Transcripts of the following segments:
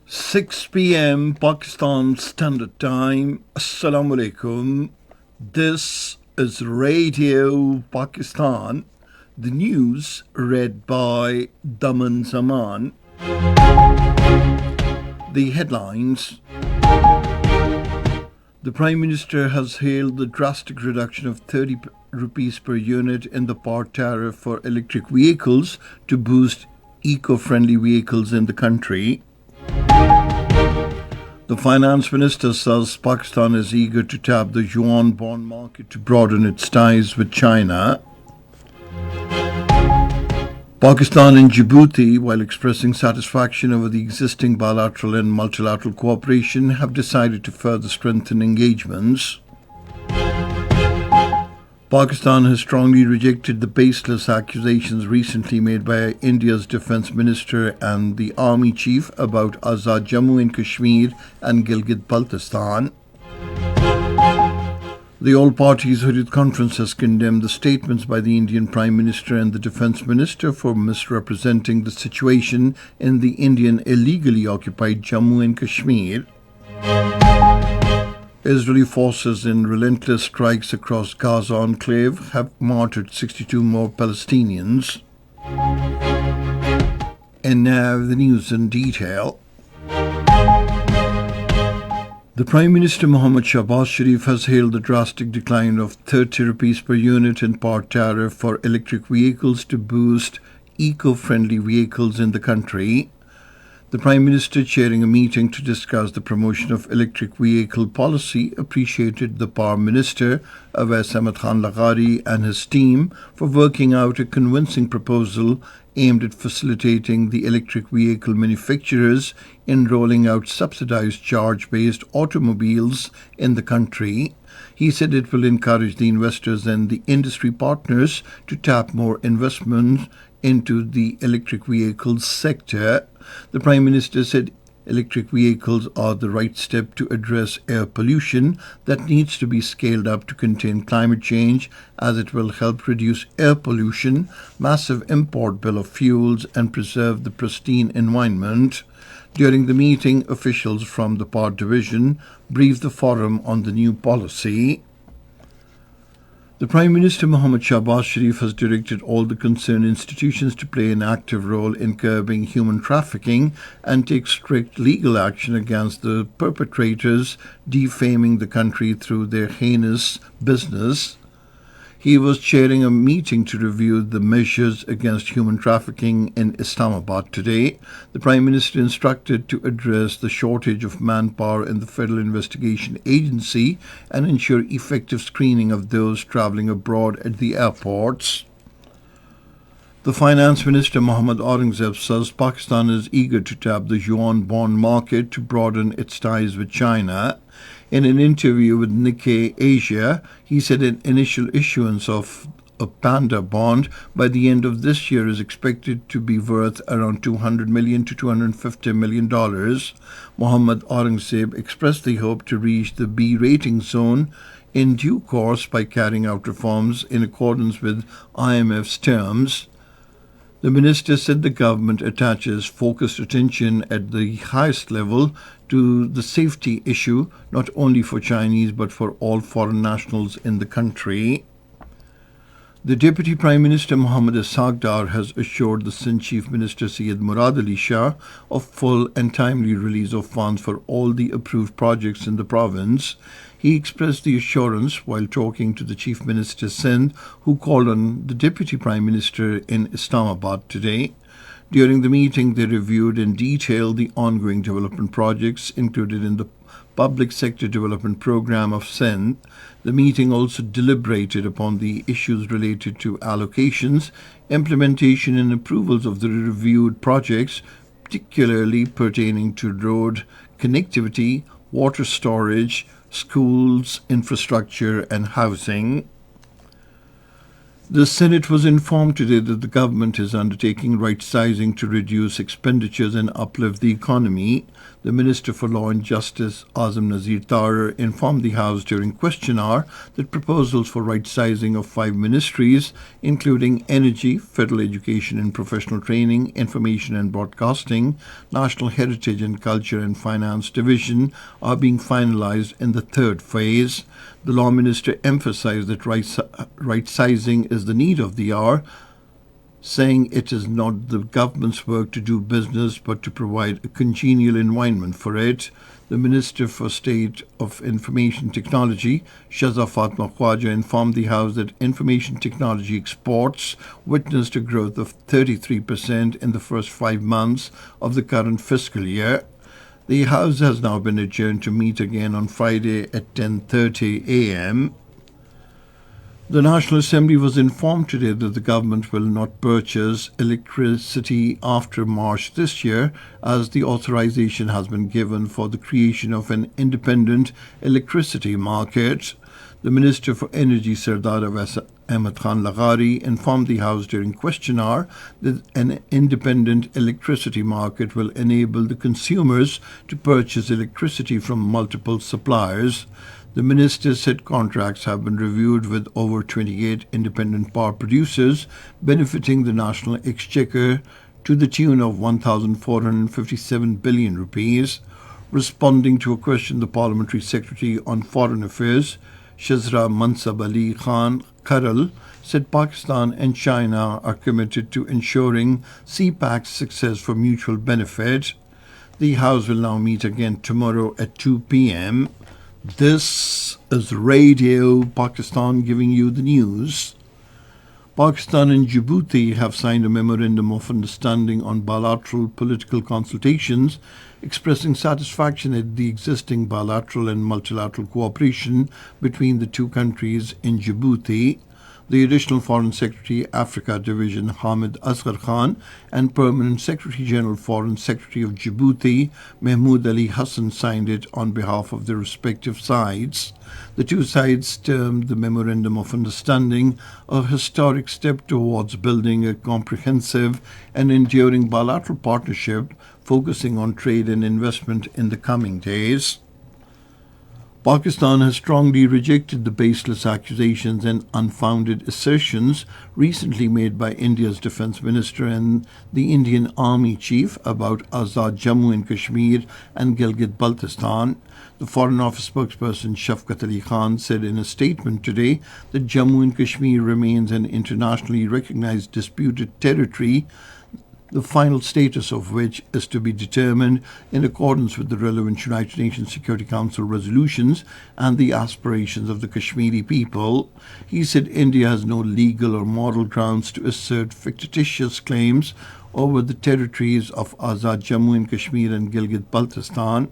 6 p.m. Pakistan Standard Time. Assalamu alaikum. This is Radio Pakistan. The news read by Daman Zaman. The headlines. The Prime Minister has hailed the drastic reduction of 30 rupees per unit in the part tariff for electric vehicles to boost eco-friendly vehicles in the country. The Finance Minister says Pakistan is eager to tap the yuan bond market to broaden its ties with China. Pakistan and Djibouti, while expressing satisfaction over the existing bilateral and multilateral cooperation, have decided to further strengthen engagements. Pakistan has strongly rejected the baseless accusations recently made by India's Defence Minister and the Army Chief about Azad Jammu and Kashmir and Gilgit-Baltistan. The All Parties Hurriyat Conference has condemned the statements by the Indian Prime Minister and the Defence Minister for misrepresenting the situation in the Indian illegally occupied Jammu and Kashmir. Israeli forces in relentless strikes across Gaza enclave have martyred 62 more Palestinians. And now the news in detail. The Prime Minister Mohammad Shahbaz Sharif has hailed the drastic decline of 30 rupees per unit in part tariff for electric vehicles to boost eco-friendly vehicles in the country. The Prime Minister, chairing a meeting to discuss the promotion of electric vehicle policy, appreciated the Power Minister, Awais Ahmed Khan Laghari, and his team for working out a convincing proposal aimed at facilitating the electric vehicle manufacturers in rolling out subsidized charge-based automobiles in the country. He said it will encourage the investors and the industry partners to tap more investment into the electric vehicles sector. The Prime Minister said electric vehicles are the right step to address air pollution that needs to be scaled up to contain climate change, as it will help reduce air pollution, massive import bill of fuels, and preserve the pristine environment. During the meeting, officials from the Power Division briefed the forum on the new policy. The Prime Minister Mohammad Shahbaz Sharif has directed all the concerned institutions to play an active role in curbing human trafficking and take strict legal action against the perpetrators defaming the country through their heinous business. He was chairing a meeting to review the measures against human trafficking in Islamabad today. The Prime Minister instructed to address the shortage of manpower in the Federal Investigation Agency and ensure effective screening of those travelling abroad at the airports. The Finance Minister Mohammad Aurangzeb says Pakistan is eager to tap the yuan bond market to broaden its ties with China. In an interview with Nikkei Asia, he said an initial issuance of a panda bond by the end of this year is expected to be worth around $200 million to $250 million. Mohammad Aurangzeb expressed the hope to reach the B rating zone in due course by carrying out reforms in accordance with IMF's terms. The minister said the government attaches focused attention at the highest level to the safety issue, not only for Chinese but for all foreign nationals in the country. The Deputy Prime Minister Mohammad Asagdar has assured the Sindh Chief Minister Syed Murad Ali Shah of full and timely release of funds for all the approved projects in the province. He expressed the assurance while talking to the Chief Minister Sindh, who called on the Deputy Prime Minister in Islamabad today. During the meeting, they reviewed in detail the ongoing development projects included in the Public Sector Development Programme of Sindh. The meeting also deliberated upon the issues related to allocations, implementation and approvals of the reviewed projects, particularly pertaining to road connectivity, water storage, schools, infrastructure and housing. The Senate was informed today that the government is undertaking right sizing to reduce expenditures and uplift the economy. The Minister for Law and Justice, Azam Nazir Tarer, informed the House during question hour that proposals for right sizing of 5 ministries, including Energy, Federal Education and Professional Training, Information and Broadcasting, National Heritage and Culture and Finance Division, are being finalized in the third phase. The Law Minister emphasized that right sizing is the need of the hour, saying it is not the government's work to do business but to provide a congenial environment for it. The Minister for State of Information Technology, Shahza Fatma Khwaja, informed the House that information technology exports witnessed a growth of 33% in the first 5 months of the current fiscal year. The House has now been adjourned to meet again on Friday at 10:30 a.m. The National Assembly was informed today that the government will not purchase electricity after March this year, as the authorization has been given for the creation of an independent electricity market. The Minister for Energy, Sardar Ahmed Khan Laghari, informed the House during question hour that an independent electricity market will enable the consumers to purchase electricity from multiple suppliers. The minister said contracts have been reviewed with over 28 independent power producers, benefiting the national exchequer to the tune of 1,457 billion rupees. Responding to a question, the Parliamentary Secretary on Foreign Affairs, Shazra Mansab Ali Khan Karal, said Pakistan and China are committed to ensuring CPAC's success for mutual benefit. The House will now meet again tomorrow at 2 p.m. This is Radio Pakistan giving you the news. Pakistan and Djibouti have signed a memorandum of understanding on bilateral political consultations, expressing satisfaction at the existing bilateral and multilateral cooperation between the two countries in Djibouti. The Additional Foreign Secretary, Africa Division, Hamid Asghar Khan, and Permanent Secretary-General, Foreign Secretary of Djibouti, Mahmoud Ali Hassan, signed it on behalf of their respective sides. The two sides termed the Memorandum of Understanding a historic step towards building a comprehensive and enduring bilateral partnership focusing on trade and investment in the coming days. Pakistan has strongly rejected the baseless accusations and unfounded assertions recently made by India's Defence Minister and the Indian Army Chief about Azad Jammu and Kashmir and Gilgit-Baltistan. The Foreign Office spokesperson Shafqat Ali Khan said in a statement today that Jammu and Kashmir remains an internationally recognized disputed territory, the final status of which is to be determined in accordance with the relevant United Nations Security Council resolutions and the aspirations of the Kashmiri people. He said India has no legal or moral grounds to assert fictitious claims over the territories of Azad Jammu and Kashmir and Gilgit-Baltistan.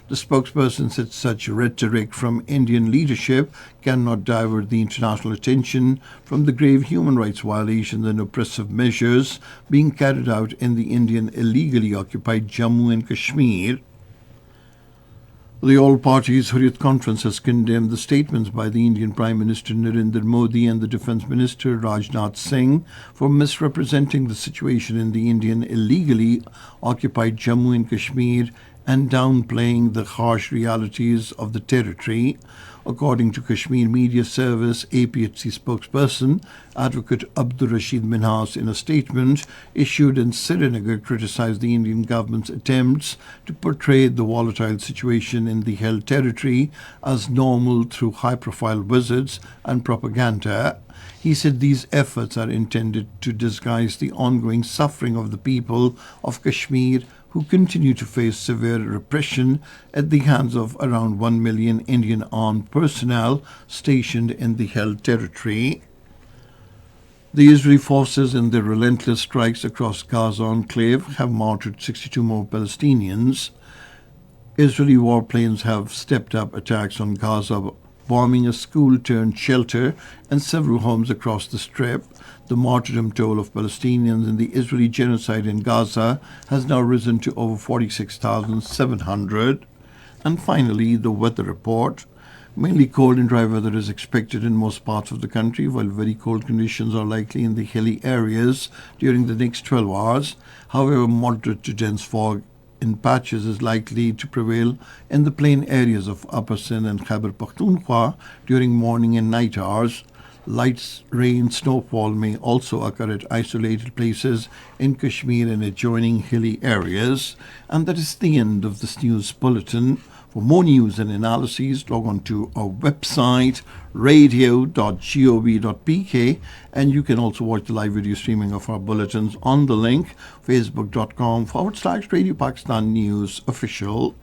The spokesperson said such rhetoric from Indian leadership cannot divert the international attention from the grave human rights violations and oppressive measures being carried out in the Indian illegally occupied Jammu and Kashmir. The All Parties Hurriyat Conference has condemned the statements by the Indian Prime Minister Narendra Modi and the Defence Minister Rajnath Singh for misrepresenting the situation in the Indian illegally occupied Jammu and Kashmir and downplaying the harsh realities of the territory. According to Kashmir Media Service APHC spokesperson Advocate Abdur Rashid Minhas, in a statement issued in Srinagar, criticized the Indian government's attempts to portray the volatile situation in the held territory as normal through high-profile visits and propaganda. He said these efforts are intended to disguise the ongoing suffering of the people of Kashmir, who continue to face severe repression at the hands of around 1 million Indian armed personnel stationed in the held territory. The Israeli forces, in their relentless strikes across Gaza enclave, have martyred 62 more Palestinians. Israeli warplanes have stepped up attacks on Gaza, bombing a school-turned-shelter and several homes across the Strip. The martyrdom toll of Palestinians in the Israeli genocide in Gaza has now risen to over 46,700. And finally, the weather report. Mainly cold and dry weather is expected in most parts of the country, while very cold conditions are likely in the hilly areas during the next 12 hours. However, moderate to dense fog in patches is likely to prevail in the plain areas of Upper Sindh and Khyber Pakhtunkhwa during morning and night hours. Light rain snowfall may also occur at isolated places in Kashmir and adjoining hilly areas. And that is the end of this news bulletin. For more news and analyses, log on to our website radio.gov.pk, and you can also watch the live video streaming of our bulletins on the link facebook.com/Radio Pakistan News Official.